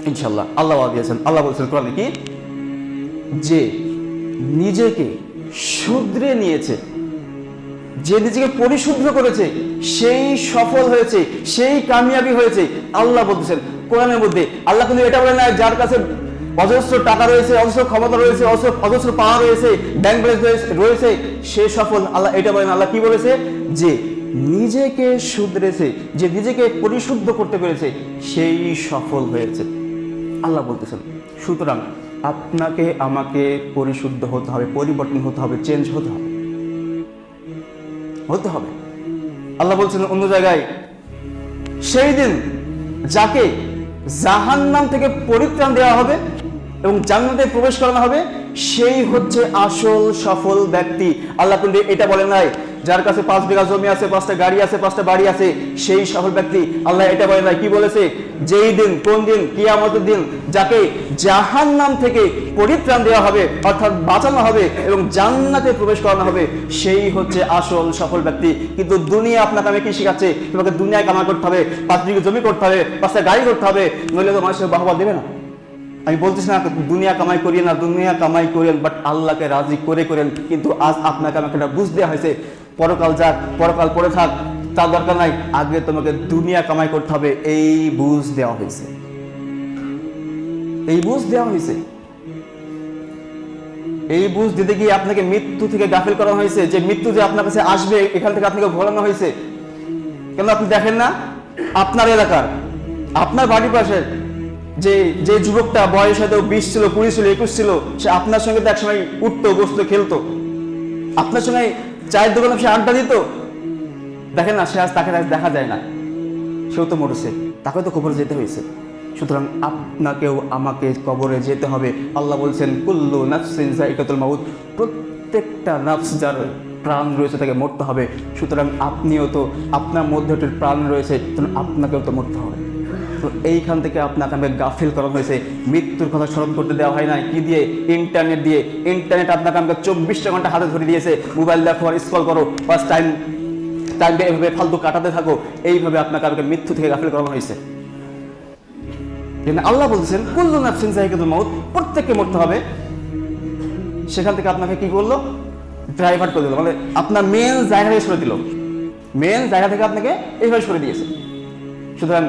ইনশাআল্লাহ আল্লাহ দিয়েছেন। আল্লাহ বলছেন কোরআনে কি, যে নিজেকে শুধরে নিয়েছে, যে নিজেকে পরিশুদ্ধ করেছে, সেই সফল হয়েছে, সেই কামিয়াবি হয়েছে। আল্লাহ বলতেছেন কোরআনের মধ্যে। আল্লাহ কিন্তু এটা বলে না যার কাছে অজস্র টাকা রয়েছে, অজস্র ক্ষমতা রয়েছে, অজস্র পাওয়া রয়েছে, ব্যাংক ব্যালেন্স রয়েছে, সে সফল। আল্লাহ এটা বলেন। আল্লাহ কি বলেছে, যে নিজেকে শুধরেছে, যে নিজেকে পরিশুদ্ধ করতে পেরেছে, সেই সফল হয়েছে। আল্লাহ বলতেছেন সুতরাং আপনাকে আমাকে পরিশুদ্ধ হতে হবে, পরিবর্তন হতে হবে, চেঞ্জ হতে হবে, হতে হবে। আল্লাহ বলছেন অন্য জায়গায়, সেই দিন যাকে জাহান্নাম থেকে পরিত্রাণ দেওয়া হবে এবং জান্নাতে প্রবেশ করানো হবে, সেই হচ্ছে আসল সফল ব্যক্তি। আল্লাহ কিন্তু এটা বলেন নাই যার কাছে 5 বিঘা জমি আছে, 5টা গাড়ি আছে, 5টা বাড়ি আছে, সেই সফল ব্যক্তি। আল্লাহ এটা বলেন নাই। কি বলেছে, যেই দিন, কোন দিন, কিয়ামতের দিন, যাকে জাহান্নাম থেকে পরিত্রাণ দেওয়া হবে, অর্থাৎ বাঁচানো হবে এবং জান্নাতে প্রবেশ করানো হবে, সেই হচ্ছে আসল সফল ব্যক্তি। কিন্তু দুনিয়া আপনাকে আমি কি শেখাচ্ছে, তোমাকে দুনিয়ায় কামাই করতে হবে, 5 বিঘা জমি করতে হবে, 5টা গাড়ি করতে হবে, নইলে তো মানুষের বাহবা দেবে না। আমি বলতেছি না দুনিয়া কামাই করিয়ে না, দুনিয়া কামাই করেন, বাট আল্লাহকে রাজি করে করেন। কিন্তু আজ আপনাকে আমাকে এটা বুঝ দেওয়া হয়েছে, পরকাল যাক, পরকাল পড়ে থাক, তার দরকার নাই, আগে তোমাকে দুনিয়া কামাই করতে হবে, এই বুঝ দেওয়া হয়েছে, এই বুঝ দেওয়া হয়েছে। এই বুঝ দিতে গিয়ে আপনাকে মৃত্যু থেকে গাফিল করা হয়েছে, যে মৃত্যু যে আপনার কাছে আসবে, এখান থেকে আপনাকে ভোলানো হয়েছে। কেন আপনি দেখেন না, আপনার এলাকার, আপনার বাড়ির পাশে যে যুবকটা বয়স হয়তো 20 ছিল, 20 ছিল, 21 ছিল, সে আপনার সঙ্গে তো একসময় উঠতো, বসতো, খেলতো, আপনার সঙ্গে চায়ের দোকানে সে আড্ডা দিত। দেখেন না, সে আজ তাকে দেখা যায় না, সেও তো মরেছে, তাকে তো কবরে যেতে হয়েছে। সুতরাং আপনাকেও আমাকে কবরে যেতে হবে। আল্লাহ বলছেন কুল্লু নাফসিন যায়কাতুল মাউত, প্রত্যেকটা নাফস, যার প্রাণ রয়েছে, তাকে মরতে হবে। সুতরাং আপনিও তো, আপনার মধ্যে প্রাণ রয়েছে, আপনাকেও তো মরতে হবে। তো এইখান থেকে আপনাকে আমাকে গাফিল করা হয়েছে, মৃত্যুর কথা স্মরণ করতে দেওয়া হয় না। কি দিয়ে? ইন্টারনেট দিয়ে। ইন্টারনেট আপনাকে আমাকে 24টা ঘন্টা হাতে ধরে দিয়েছে, মোবাইল দেখো আর স্ক্রল করো, বাস টাইম এভাবে ফালতু কাটাতে থাকো। এইভাবে আপনাকে আমাকে মৃত্যু থেকে গাফিল করা হয়েছে। আল্লাহ বলছেন কুল্লু নাফসিন যায়কাতুল মাউত, প্রত্যেককে মরতে হবে। সেখান থেকে আপনাকে কি করলো, ড্রাইভার করে দিল, মানে আপনার মেন জায়গা থেকে সরে দিল, মেন জায়গা থেকে আপনাকে এইভাবে সরে দিয়েছে। সুতরাং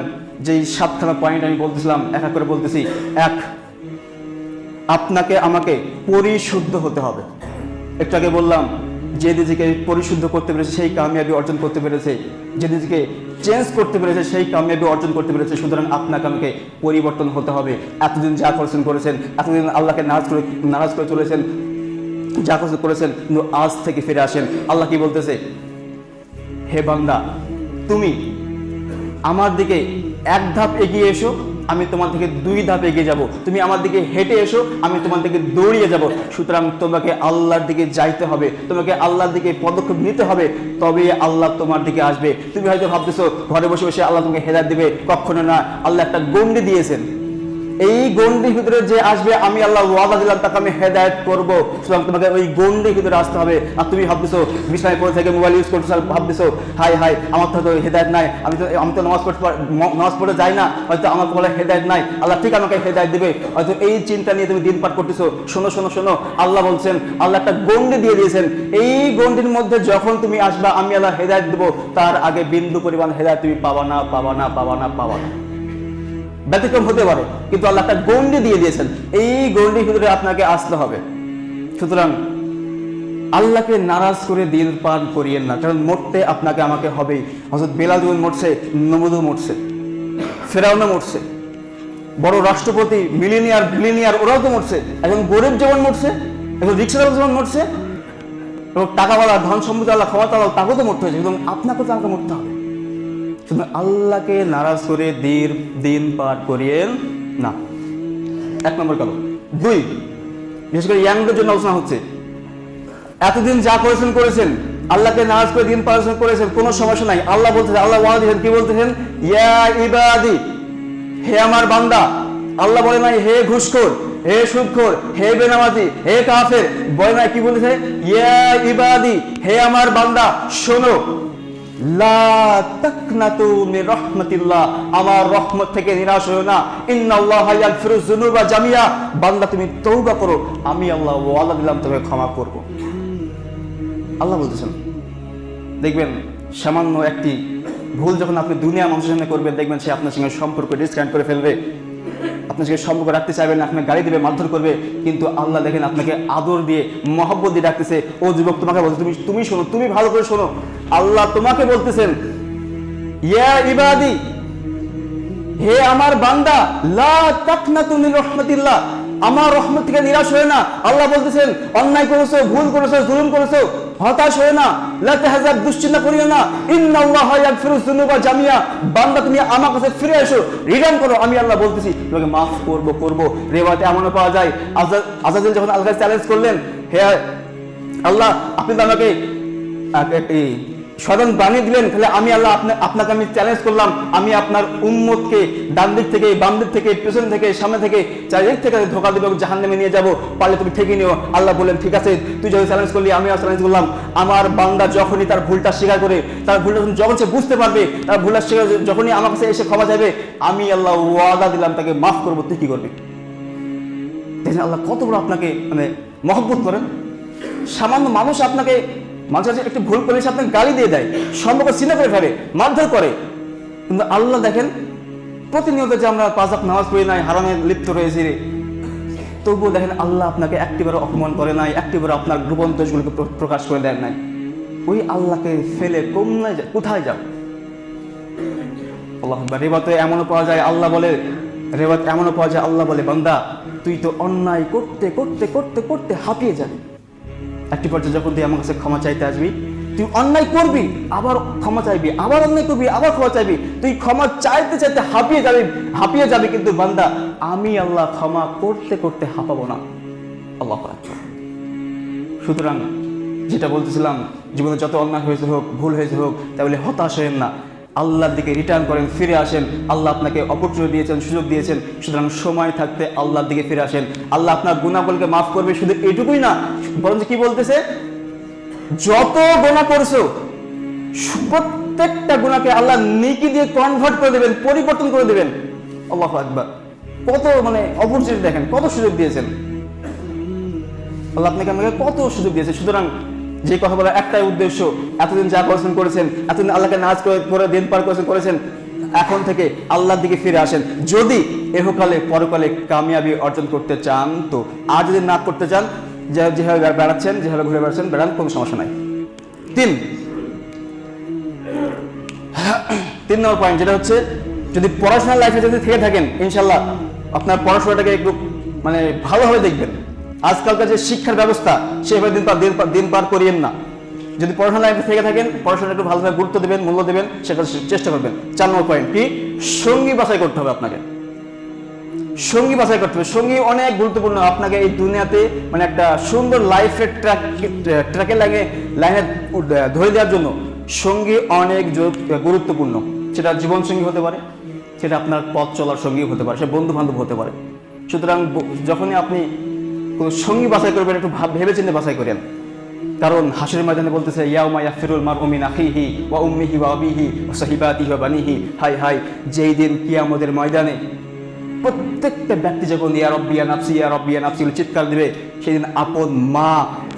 যেই 7খানা পয়েন্ট আমি বলতেছিলাম, এক এক করে বলতেছি। 1, আপনাকে আমাকে পরিশুদ্ধ হতে হবে। একটু আগে বললাম, যে নিজেকে পরিশুদ্ধ করতে পেরেছে সেই কামিয়াবি অর্জন করতে পেরেছে, যে নিজেকে চেঞ্জ করতে পেরেছে সেই কামিয়াবি অর্জন করতে পেরেছে। সুতরাং আপনাকে আমাকে পরিবর্তন হতে হবে। এতদিন যা করেছেন, এতদিন আল্লাহকে নারাজ করে চলেছেন, যা করেছেন, কিন্তু আজ থেকে ফিরে আসেন। আল্লাহ কি বলতেছে, হে বান্দা, তুমি আমার দিকে 1 ধাপ এগিয়ে এসো, আমি তোমার দিকে 2 ধাপ এগিয়ে যাব। তুমি আমার দিকে হেঁটে এসো, আমি তোমার দিকে দৌড়িয়ে যাব। সুতরাং তোমাকে আল্লাহর দিকে যাইতে হবে, তোমাকে আল্লাহর দিকে পদক্ষেপ নিতে হবে, তবে আল্লাহ তোমার দিকে আসবে। তুমি হয়তো ভাবতেছো ঘরে বসে বসে আল্লাহ তোমাকে হেদায়েত দিবে, কখনো না। আল্লাহ একটা গণ্ডি দিয়েছেন, এই গণ্ডির ভিতরে যে আসবে, আমি আল্লাহ ওয়াদা দিলাম তাকে আমি হেদায়েত করবো। সুতরাং তোমাকে ওই গণ্ডির ভিতরে আসতে হবে। আর তুমি ভাবতেছো বিছানায় পড়ে থেকে মোবাইল ইউজ করতেছো, ভাবতেছো হাই আমার তো হেদায়েত নাই, আমি তো নামাজ পড়ে যাই না, হয়তো আমার বলে হেদায়েত নাই, আল্লাহ ঠিক আমাকে হেদায়েত দিবে। হয়তো এই চিন্তা নিয়ে তুমি দিন পার করতেছো। শোনো, আল্লাহ বলছেন, আল্লাহ একটা গণ্ডি দিয়ে দিয়েছেন, এই গণ্ডির মধ্যে যখন তুমি আসবা, আমি আল্লাহ হেদায়েত দেবো, তার আগে বিন্দু পরিমাণ হেদায়েত তুমি পাবা না। ব্যতিক্রম হতে পারে, কিন্তু আল্লাহ একটা গণ্ডি দিয়ে দিয়েছেন, এই গণ্ডির ভিতরে আপনাকে আসতে হবে। সুতরাং আল্লাহকে নারাজ করে দিন পার করিয়েন না, কারণ মরতে আপনাকে আমাকে হবেই। হযরত বেলাল যেমন মরছে, নমরুদও মরছে, ফেরাউনও মরছে, বড় রাষ্ট্রপতি, বিলিনিয়ার ওরাও তো মরছে। একজন গরিব যেমন মরছে, একজন রিক্সাওয়ালা যেমন মরছে, এবং টাকাওয়ালা, ধন সম্পত্তি আল্লাহ ক্ষমতাওয়ালা, তাকেও তো মরতে হয়েছে। এবং আপনাকেও তো আমাকে মরতে হবে। আল্লাহকে নারাজ করে দিন পার করিয়েন না। 1 নম্বর কারণ। 2, বিশেষ করে ইয়াংদের জন্য আলোচনা হচ্ছে। এতদিন যা করেছেন, আল্লাহকে নারাজ করে দিন পার করেছেন, কোনো সমস্যা নাই। আল্লাহ বলতেছেন, আল্লাহ ওয়াদা দিয়েছেন, কি বলতেছেন, ইয়া ইবাদি, হে আমার বান্দা। আল্লাহ বলে নাই হে ঘুষখোর, হে সুদখোর, হে বেনামাজি, হে কাফের, বলে নাই। কি বলেছে, ইয়া ইবাদি, হে আমার বান্দা, শোনো, লা তাকনাতু মির রাহমাতিল্লাহ, আমার রহমত থেকে নিরাশ হয়ো না। ইন্নাল্লাহা ইয়াগফিরুয যুনুবা জামিয়া, বান্দা তুমি তওবা করো, আমি আল্লাহ ওয়াদা দিলাম তোমাকে ক্ষমা করব। আল্লাহ বলতেছেন। দেখবেন সামান্য একটি ভুল যখন আপনি দুনিয়ার মানুষের সামনে করবেন, দেখবেন সে আপনার সঙ্গে সম্পর্ক ডিসকানেক্ট করে ফেলবে, আপনার সঙ্গে সম্পর্ক রাখতে চাইবেন না, আপনাকে গালি দেবে, মারধর করবে। কিন্তু আল্লাহ দেখেন আপনাকে আদর দিয়ে, মহব্বত দিয়ে ডাকতেছে, ও যুবক তোমাকে বলছে, তুমি শোনো, তুমি ভালো করে শোনো। আল্লাহ তোমাকে বলতেছেন, ইয়া ইবাদি, হে আমার বান্দা, লা তাকনাতু মির রাহমাতিল্লাহ, আমার রহমত থেকে নিরাশ হয়ে না। আল্লাহ বলতেছেন, অন্যায় করেছো, ভুল করেছো, জুলুম করেছো, হতাশ হয়ে না, লা তাহজাব, দুশ্চিন্তা করিও না। ইন্নাল্লাহা ইয়াগফিরুয যুনুবা জামিয়া, বান্দা তুমি আমার কাছে ফিরে এসো, রিটার্ন করো, আমি আল্লাহ বলতেছি তোমাকে মাফ করব। রিওয়ায়াতে এমনও পাওয়া যায়, আজাজিল যখন আল্লাহকে চ্যালেঞ্জ করলেন, হে আল্লাহ, আপনি তো আমাকে শয়তান বানিয়ে দিলেন, তাহলে আমি আল্লাহ আপনাকে আমি চ্যালেঞ্জ করলাম, আমি আপনার উম্মতকে ডান দিক থেকে, বাম দিক থেকে, পেছন থেকে, সামনে থেকে, চারিদিক থেকে ধোঁকা দেবো, জাহান্নামে নিয়ে যাবো, পারলে তুমি ঠেকে নিও। আল্লাহ বললেন, ঠিক আছে, তুই যখন চ্যালেঞ্জ করলি, আমিও চ্যালেঞ্জ করলাম। আমার বান্দা যখনই তার ভুলটা স্বীকার করে, তার ভুলটা যখন সে বুঝতে পারবে, তার ভুলটা স্বীকার যখনই আমার কাছে এসে ক্ষমা চাইবে, আমি আল্লাহ ওয়াদা দিলাম তাকে মাফ করবো। তুই কি করবি? দেখেন আল্লাহ কত বড় আপনাকে মানে মহব্বত করেন। সামান্য মানুষ আপনাকে, মানুষ একটু ভুল করলে সে আপনাকে গালি দিয়ে দেয়, সম্পর্ক ছিন্ন করে ফেলে, মারধর করে। কিন্তু আল্লাহ দেখেন প্রতিনিয়ত যে আমরা 5 ওয়াক্ত নামাজ পড়ি নাই, হারামে লিপ্ত রয়েছি, তবুও দেখেন আল্লাহ আপনাকে একটিবারও অপমান করে নাই, একটিবারও আপনার গোপন দোষগুলোকে প্রকাশ করে দেন নাই। ওই আল্লাহকে ফেলে কোথায় যাও? আল্লাহ রেবাতে এমনও পাওয়া যায়, আল্লাহ বলে, রেবাত এমনও পাওয়া যায়, আল্লাহ বলে, বান্দা তুই তো অন্যায় করতে করতে করতে করতে হাঁপিয়ে যাবি। একটি পর্যায়ে যখন তুই আমার কাছে ক্ষমা চাইতে আসবি, তুই অন্যায় করবি, আবার ক্ষমা চাইবি, আবার অন্যায় করবি, আবার ক্ষমা চাইবি, তুই ক্ষমা চাইতে চাইতে হাঁপিয়ে যাবি, কিন্তু বান্দা আমি আল্লাহ ক্ষমা করতে করতে হাঁপাবো না। আল্লাহু আকবার। সুতরাং যেটা বলতেছিলাম, জীবনে যত অন্যায় হয়েছে হোক, ভুল হয়েছে হোক, তাহলে হতাশ হয়েন না, আল্লাহর দিকে রিটার্ন করেন, ফিরে আসেন। আল্লাহ আপনাকে অপরচুনিটি দিয়েছেন, সুযোগ দিয়েছেন, সুতরাং সময় থাকতে আল্লাহর দিকে ফিরে আসেন। আল্লাহ আপনার গুনাহগুলোকে মাফ করবে। শুধু এটুকুই না, বরঞ্চ কি বলতেছে, যত গুনাহ করছো প্রত্যেকটা গুনাহকে আল্লাহ নেকি দিয়ে কনভার্ট করে দেবেন, পরিবর্তন করে দেবেন। আল্লাহু আকবার। কত মানে অপরচুনিটি দেখেন, কত সুযোগ দিয়েছেন আল্লাহ আপনাকে, আমাকে কত সুযোগ দিয়েছে। সুতরাং যে কথা বলার একটাই উদ্দেশ্য, এতদিন যা করেছেন, এতদিন আল্লাহকে নাজ করে দিন পার করেছেন, এখন থেকে আল্লাহর দিকে ফিরে আসেন। যদি এহকালে পরকালে কামিয়াবি অর্জন করতে চান তো, আর যদি না করতে চান, যেভাবে বেড়াচ্ছেন, যেভাবে ঘুরে বেড়াচ্ছেন, বেড়ান, কোনো সমস্যা নাই। 3 নম্বর পয়েন্ট, যেটা হচ্ছে, যদি পড়াশোনার লাইফে যদি থেকে থাকেন, ইনশাল্লাহ আপনার পড়াশোনাটাকে একটু মানে ভালোভাবে দেখবেন। আজকালকার যে শিক্ষার ব্যবস্থা, সেভাবে দিন পার করিয়েন না। যদি পড়াশোনা লাইফে থেকে থাকেন, পড়াশোনা একটু ভালোভাবে গুরুত্ব দেবেন, মূল্য দেবেন, সেটা চেষ্টা করবেন। 4 নম্বর পয়েন্ট কি, সঙ্গী বাছাই করতে হবে আপনাকে। সঙ্গী বাছাই করতে হবে। সঙ্গী অনেক গুরুত্বপূর্ণ আপনাকে এই দুনিয়াতে, মানে একটা সুন্দর লাইফের ট্র্যাকে লাইনে ধরে দেওয়ার জন্য সঙ্গী অনেক গুরুত্বপূর্ণ। সেটা জীবন সঙ্গী হতে পারে, সেটা আপনার পথ চলার সঙ্গী হতে পারে, সে বন্ধু বান্ধব হতে পারে। সুতরাং যখনই আপনি কোনো সঙ্গী বাছাই করবেন, একটু ভেবে চিন্তে বাছাই করেন। কারণ হাসরের ময়দানে বলতেছে, ইয়াউমা ইয়াফিরুল মারউ মিন আখিহি ওয়া উম্মিহি ওয়া আবিহি ওয়া সাহিবাতিহি ওয়া বানিহি। হাই হাই, যেই দিন কিয়ামতের ময়দানে প্রত্যেকটা ব্যক্তি যখন ইয়া রব্বি ইয়া নাফসি ইয়া রব্বি ইয়া নাফসি চিৎকার দিবে, সেদিন আপন মা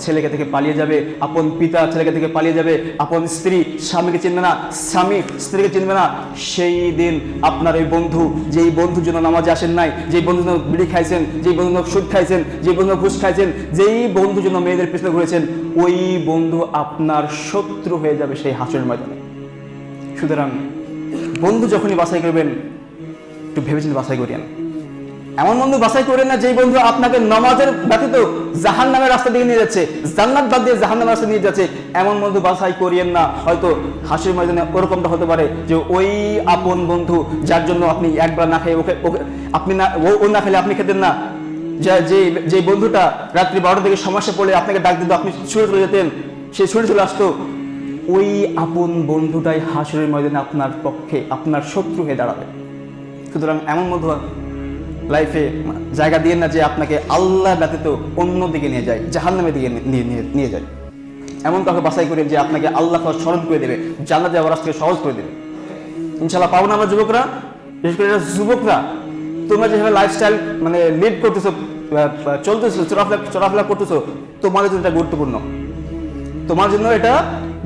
ছেলেকে থেকে পালিয়ে যাবে, আপন পিতা ছেলেকে থেকে পালিয়ে যাবে, আপন স্ত্রী স্বামীকে চিনবে না, স্বামী স্ত্রীকে চিনবে না। সেই দিন আপনার ওই বন্ধু, যেই বন্ধুর জন্য নামাজে আসেন নাই, যেই বন্ধুর জন্য বিড়ি খাইছেন, যেই বন্ধুর জন্য সুদ খাইছেন, যেই বন্ধু ঘুষ খাইছেন, যেই বন্ধুর জন্য মেয়েদের পেছনে ঘুরেছেন, ওই বন্ধু আপনার শত্রু হয়ে যাবে সেই হাসরের ময়দানে। সুতরাং বন্ধু যখনই বাছাই করবেন, একটু ভেবেচিন্তে বাছাই করিয়েন। এমন বন্ধু বাছাই করেন না যেই বন্ধু আপনাকে নামাজের ব্যতীত জাহান্নামের রাস্তা দিয়ে নিয়ে যাচ্ছে, জান্নাত বাদ দিয়ে জাহান্নামের রাস্তা নিয়ে যাচ্ছে, এমন বন্ধু বাছাই করিয়েন না। হয়তো হাসির ময়দানে ওরকমটা হতে পারে যে ওই আপন বন্ধু যার জন্য আপনি একবার না খেয়ে ওকে আপনি না, ও না খেলে আপনি খেতেন না, যে বন্ধুটা রাত্রি 12টা থেকে সমস্যা পড়লে আপনাকে ডাক দিত, আপনি ছুটে চলে যেতেন, সে ছুটে চলে আসতো, ওই আপন বন্ধুটাই হাসির ময়দানে আপনার পক্ষে আপনার শত্রু হয়ে দাঁড়াবে। সুতরাং এমন বন্ধু লাইফে জায়গা দিয়ে না যে আপনাকে আল্লাহ ব্যতীত অন্য দিকে নিয়ে যায়, জাহান্নামের দিকে নিয়ে যায়। এমন কাউকে বাছাই করেন যে আপনাকে আল্লাহ স্মরণ করে দেবে, জান্নাতে যাওয়ার রাস্তাকে সহজ করে দেবে। ইনশাআল্লাহ পাবো না আমরা যুবকরা? বিশেষ করে যুবকরা, তোমরা যেভাবে লাইফস্টাইল মানে লিড করতেছো, চলতেছো, চলাফেরা করতেছো, তোমাদের জন্য এটা গুরুত্বপূর্ণ, তোমার জন্য এটা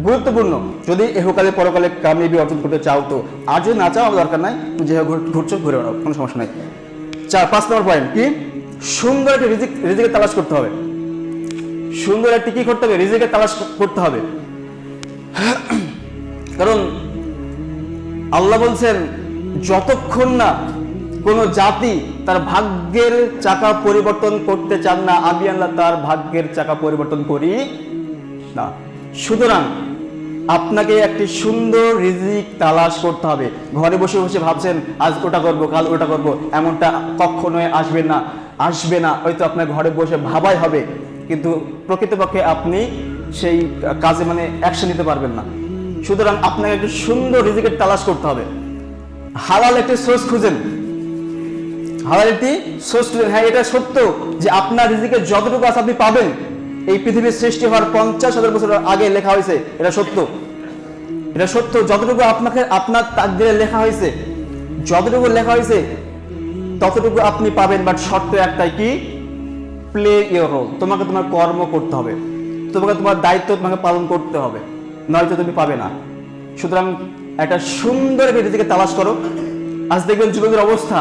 গুরুত্বপূর্ণ। যদি এহকালে পরকালে কামিয়াবি অর্জন করতে চাও তো, আর যদি না চাও দরকার নাই, যেভাবে ঘুরছো ঘুরে বেড়াও, কোনো সমস্যা নাই। 5 নম্বর পয়েন্ট কি? সুন্দর একটা রিজিকের তালাশ করতে হবে। সুন্দর একটি কি করতে হবে? রিজিকের তালাশ করতে হবে। কারণ আল্লাহ বলছেন, যতক্ষণ না কোন জাতি তার ভাগ্যের চাকা পরিবর্তন করতে চান না, আমি আল্লাহ তার ভাগ্যের চাকা পরিবর্তন করি না। সুতরাং আপনাকে একটি সুন্দর রিজিক তালাশ করতে হবে। ঘরে বসে বসে ভাবছেন আজ ওটা করবো, কাল ওটা করবো, এমনটা কখনোই আসবে না। হয়তো আপনার ঘরে বসে ভাবাই হবে, কিন্তু প্রকৃতপক্ষে আপনি সেই কাজে মানে অ্যাকশন নিতে পারবেন না। সুতরাং আপনাকে একটি সুন্দর রিজিকের তালাশ করতে হবে। হালাল একটি সোর্স খুঁজেন, হালাল একটি সোর্স খুঁজেন। হ্যাঁ, এটা সত্য যে আপনার রিজিকের যতটুকু আছে আপনি পাবেন, এই পৃথিবীর সৃষ্টি হওয়ার 50,000 বছর আগে লেখা হয়েছে। এটা সত্য, এটা সত্য। যতটুকু আপনার তাকদীরে লেখা হয়েছে, যতটুকু লেখা হয়েছে ততটুকু আপনি পাবেন। বাট শর্ত একটাই, কি? Play your role. তোমাকে তোমার কর্ম করতে হবে, তোমাকে তোমার দায়িত্ব তোমাকে পালন করতে হবে, নয়তো তুমি পাবে না। সুতরাং একটা সুন্দর রিজিকের তালাশ করো। আজ দেখবেন যুবকের অবস্থা,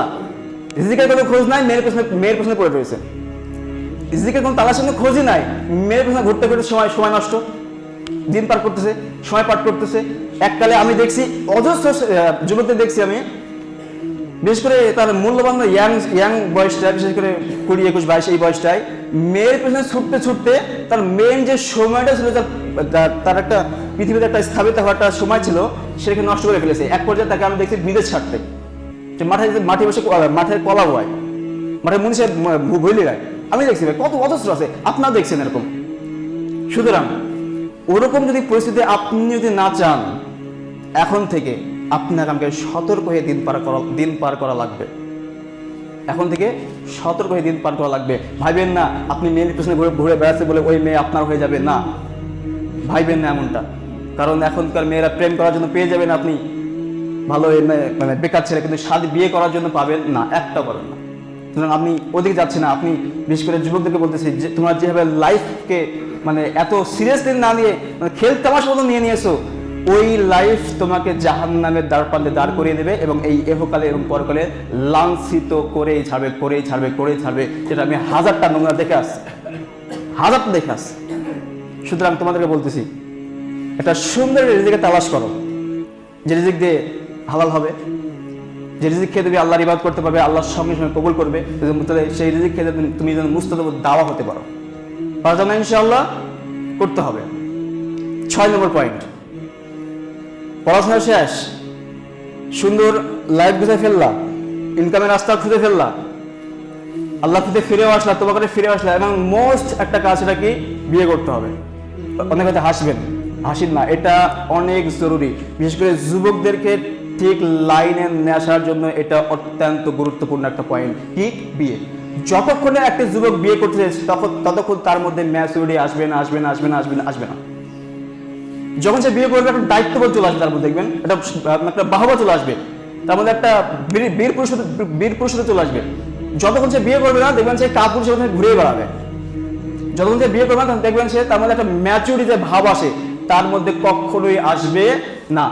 রিজিকের কোনো খোঁজ নাই, মেয়ের পেছনে পড়ে রয়েছে। রিজিকের কোনো তালাশের কোনো খোঁজই নাই, মেয়ের পেছনে ঘুরতে ঘুরতে সময় নষ্ট, দিন পার করতেছে, সময় পার করতেছে। এককালে আমি দেখছি অজস্র যুবকদের দেখছি আমি, বিশেষ করে তার মূল্যবান ইয়াং বয়সটায়, বিশেষ করে 20, 21, 22 এই বয়সটায় মেয়ের পেছনে ছুটতে তার মেন যে সময়টা ছিল, তার একটা পৃথিবীতে একটা স্থাপিত হওয়ার একটা সময় ছিল, সেটাকে নষ্ট করে ফেলেছে। এক পর্যায়ে তাকে আমি দেখছি বিদেশ ছাড়তে, মাঠে বসে মাঠের কলা বয়, মাঠে মনীষের ভুলি রায়। আমি দেখছি ভাই কত অজস্র আছে, আপনারা দেখছেন এরকম। সুতরাং ওরকম যদি পরিস্থিতি আপনি যদি না চান, এখন থেকে আপনাকে আমাকে সতর্ক হয়ে দিন পার করা লাগবে। এখন থেকে সতর্ক হয়ে দিন পার করা লাগবে। ভাইবেন না আপনি মেয়ের পিছনে ঘুরে বেড়াচ্ছে বলে ওই মেয়ে আপনার হয়ে যাবে, না, ভাইবেন না এমনটা। কারণ এখনকার মেয়েরা প্রেম করার জন্য পেয়ে যাবেন আপনি ভালো মানে বেকার ছেলে, কিন্তু বিয়ে করার জন্য পাবেন না, একটা পাবেন না। সুতরাং আপনি ওদিকে যাচ্ছে না। আপনি বিশেষ করে যুবকদেরকে বলতেছি যে তোমরা যেভাবে লাইফকে মানে এত সিরিয়াসলি না নিয়ে, মানে খেল তামাশার মতো নিয়েছো, ওই লাইফ তোমাকে জাহান্নামের দ্বারপ্রান্তে দাঁড় করিয়ে দেবে এবং এই এহকালে এবং পরকালে লাঞ্ছিত করেই ছাড়বে। যেটা আমি হাজারটা নমুনা দেখে আসছি। সুতরাং তোমাদেরকে বলতেছি, একটা সুন্দর রিজিকে তালাশ করো, যে রিজিক দিয়ে হালাল হবে, যে রিজিক খেয়ে তুমি আল্লাহর ইবাদত করতে পারবে, আল্লাহর সঙ্গে কবুল করবে, সেই রিজিক খেয়ে তুমি যেন মুস্তাজাব দাওয়া হতে পারো। পারা যাবে না ইনশাআল্লাহ, করতে হবে। 6 নম্বর পয়েন্ট, পড়াশোনা শেষ, সুন্দর লাইফ গুছিয়ে ফেললা, ইনকামের রাস্তা খুঁজে ফেললা, আল্লাহ থেকে ফিরেও আসলা, তোমাকে ফিরে আসলা, এবং মোস্ট একটা কাজ, সেটা কি? বিয়ে করতে হবে। অনেক হয়তো হাসবেন না, এটা অনেক জরুরি। বিশেষ করে যুবকদেরকে ঠিক লাইনে নিয়ে আসার জন্য এটা অত্যন্ত গুরুত্বপূর্ণ একটা পয়েন্ট। কি? বিয়ে। যতক্ষণে একটা যুবক বিয়ে করতে চাইছে ততক্ষণ তার মধ্যে ম্যাচুরিটি আসবে না। যখন সে বিয়ে করবে একটা দায়িত্ববোধ চলে আসবে, তার মধ্যে দেখবেন একটা বাহবা চলে আসবে, তার মধ্যে একটা বীর পুরুষত্ব চলে আসবে। যতক্ষণ সে বিয়ে করবে না, দেখবেন সে কাপুরুষের মধ্যে ঘুরে বেড়াবে। যতক্ষণ সে বিয়ে করবে না, তখন দেখবেন সে তার মধ্যে একটা ম্যাচুরিটি যে ভাব আসে, তার মধ্যে কখনোই আসবে না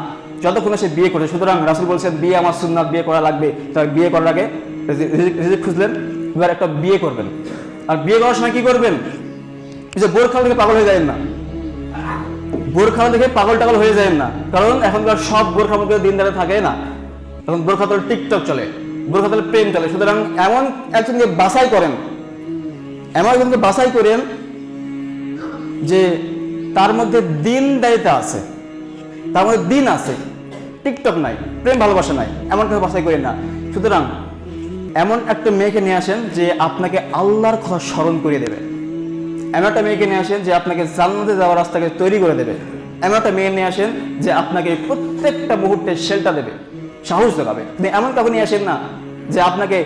যতক্ষণ সে বিয়ে করে। সুতরাং রাসূল বলছেন, বিয়ে আমার সুন্নাত, বিয়ে করা লাগবে। তাই বিয়ে করার আগে রিজিক খুঁজলেন, এবার একটা বিয়ে করবেন। আর বিয়ে করার সময় কি করবেন? যে বোরখা দেখে পাগল হয়ে যায় না, বোরখা দেখে পাগল টাগল হয়ে যায় না। কারণ এখনকার সব বোরখার মধ্যে দিনদারে থাকে না, এখন বোরখা তলে টিকটক চলে, বোরখা তলে প্রেম চলে। সুতরাং এমন একজনকে বাছাই করেন যে তার মধ্যে দিনদারিতা আছে, তার মধ্যে দিন আছে, টিকটক নাই, প্রেম ভালোবাসা নাই, এমন কেউ বাছাই করেন না। সুতরাং এমন একটা মেয়েকে নিয়ে আসেন যে আপনাকে আল্লাহর কথা স্মরণ করিয়ে দেবে। এমন একটা মেয়েকে নিয়ে আসেন যে আপনাকে জান্নাতে যাওয়ার রাস্তাকে তৈরি করে দেবে। এমন একটা মেয়ে নিয়ে আসেন যে আপনাকে প্রত্যেকটা মুহূর্তে শেল্টার দেবে, সাহস দেখাবে। এমন কাউকে নিয়ে আসেন না যে আপনাকে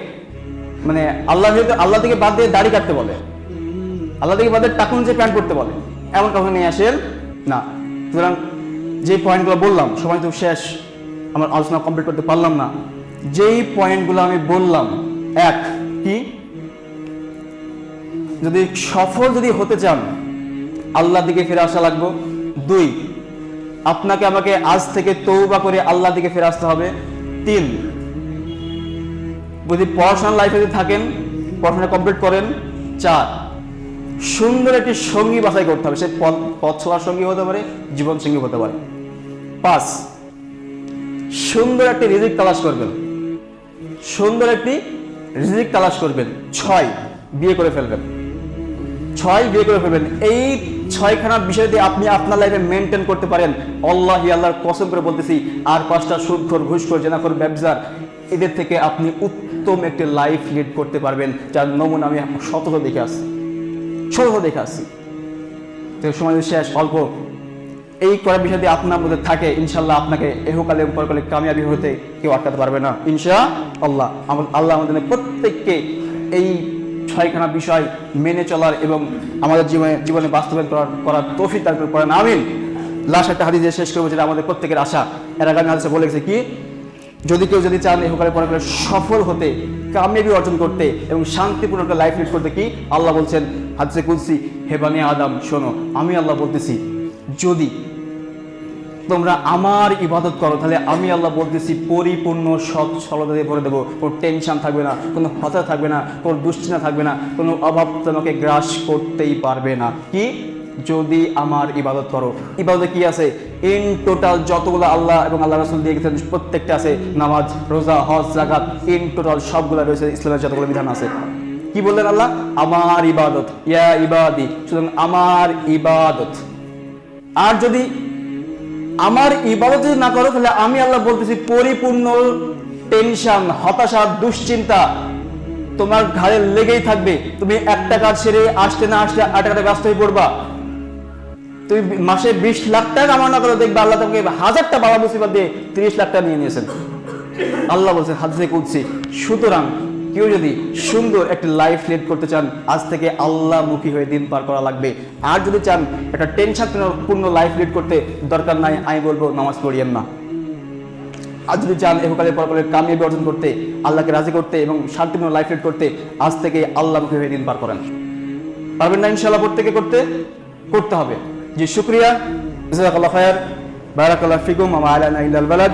মানে আল্লাহ থেকে বাদ দিয়ে দাড়ি কাটতে বলে, আল্লাহ থেকে বাদ দিয়ে টাকুন যে প্যান্ট পরতে বলে। এমন কাউকে নিয়ে আসেন না। সুতরাং যে পয়েন্টগুলো বললাম, সময় তো শেষ, আমার আলোচনা কমপ্লিট করতে পারলাম না। যেই পয়েন্টগুলো আমি বললাম, এক, কি, যদি সফল হতে চান আল্লাহর দিকে ফিরে আসা লাগবে। দুই, আপনাকে আমাকে আজ থেকে তওবা করে আল্লাহর দিকে ফিরে আসতে হবে। তিন, যদি পড়াশোনার লাইফে যদি থাকেন, পড়াশোনা কমপ্লিট করেন। চার, সুন্দর একটি সঙ্গী বাছাই করতে হবে, সে পথ চলার সঙ্গী হতে পারে, জীবন সঙ্গী হতে পারে। পাঁচ, সুন্দর একটি রিজিক তালাশ করবেন, সুন্দর একটি রিজিক তালাশ করবেন। ছয়, বিয়ে করে ফেলবেন। ছয়, বিয়ে করে ফেলবেন। এই ছয়খানা বিষয় দিয়ে আপনি আপনার লাইফে মেনটেন করতে পারেন, আল্লাহি আল্লাহর কসম করে বলতেছি। আর পাঁচটা সুদখোর, ঘুষখোর, জেনাখোর, ব্যভিচার, এদের থেকে আপনি উত্তম একটি লাইফ লিড করতে পারবেন, যার নমুনা আমি শত দেখে আসছি। তো সময় শেষ, অল্প। এই করার বিষয় দিয়ে আপনার মধ্যে থাকে, ইনশাল্লাহ আপনাকে এহকালে পরকালে কামিয়াবি হতে কেউ আটকাতে পারবে না, ইনশাআল্লাহ। আল্লাহ আমাদের প্রত্যেককে এই ছয়খানা বিষয় মেনে চলার এবং আমাদের জীবনে বাস্তবায়ন করার তৌফিক দান করেন, আমিন। লাস্ট একটা হাদিস দিয়ে শেষ করবো, যেটা আমাদের প্রত্যেকের আশা। এর আগে আমি হাদিসে বলে গেছি কি, কেউ যদি চান এহকালে পরকালে সফল হতে, কামিয়াবি অর্জন করতে এবং শান্তিপূর্ণ একটা লাইফ লিড করতে, কি আল্লাহ বলছেন হাদিসে কুদসি, হে বানি আদম শোনো, আমি আল্লাহ বলতেছি, যদি তোমরা আমার ইবাদত করো, তাহলে আমি আল্লাহ বলতেছি পরিপূর্ণ সচ্ছলতা দিয়ে ভরে দেবো। কোনো টেনশন থাকবে না, কোনো হতাশা থাকবে না, কোনো দুশ্চিন্তা থাকবে না, কোনো অভাব তোমাকে গ্রাস করতেই পারবে না। কি, যদি আমার ইবাদত করো। ইবাদতে কি আছে? ইন টোটাল যতগুলো আল্লাহ এবং আল্লাহ রাসূল দিয়ে গেছেন প্রত্যেকটা আছে, নামাজ, রোজা, হজ, যাকাত, ইন টোটাল সবগুলো রয়েছে ইসলামের যতগুলো বিধান আছে। কি বললেন আল্লাহ? আমার ইবাদত, ইয়া ইবাদি, সুতরাং আমার ইবাদত। আর যদি আমার ইবাদত যদি না করো, তাহলে আমি আল্লাহ বলতেছি পরিপূর্ণ টেনশন, হতাশা, দুশ্চিন্তা তোমার ঘাড়ে লেগেই থাকবে। তুমি একটা কাজ সেরে আসতে না আসতে আরেকটা ব্যস্ত হয়ে পড়বা। তুমি মাসে 20 লাখ টাকা কামানো করে দেখবে আল্লাহ তোমাকে 1000টা বাবা মুসিবত দিয়ে 30 লাখ টাকা নিয়ে নিয়েছেন, আল্লাহ বলছেন হাদিসে কুদসি। সুতরাং কেউ যদি সুন্দর একটা লাইফ লিড করতে চান, আজ থেকে আল্লাহমুখী হয়ে দিন পার করা লাগবে। আর যদি চান একটা টেনশনপূর্ণ লাইফ লিড করতে, দরকার নাই, আমি বলবো নামাজ পড়িয়েন না। আর যদি চান এহকালে পরকালে কামিয়াবি অর্জন করতে, আল্লাহকে রাজি করতে এবং শান্তিপূর্ণ লাইফ লিড করতে, আজ থেকে আল্লাহমুখী হয়ে দিন পার করেন। পারবেন না ইনশাআল্লাহ? প্রত্যেকে করতে হবে। জি, শুকরিয়া, জাযাকাল্লাহু খায়র, বারাকাল্লাহু ফিকুম, ওয়া মা আলাইনা ইল্লাল বালাগ।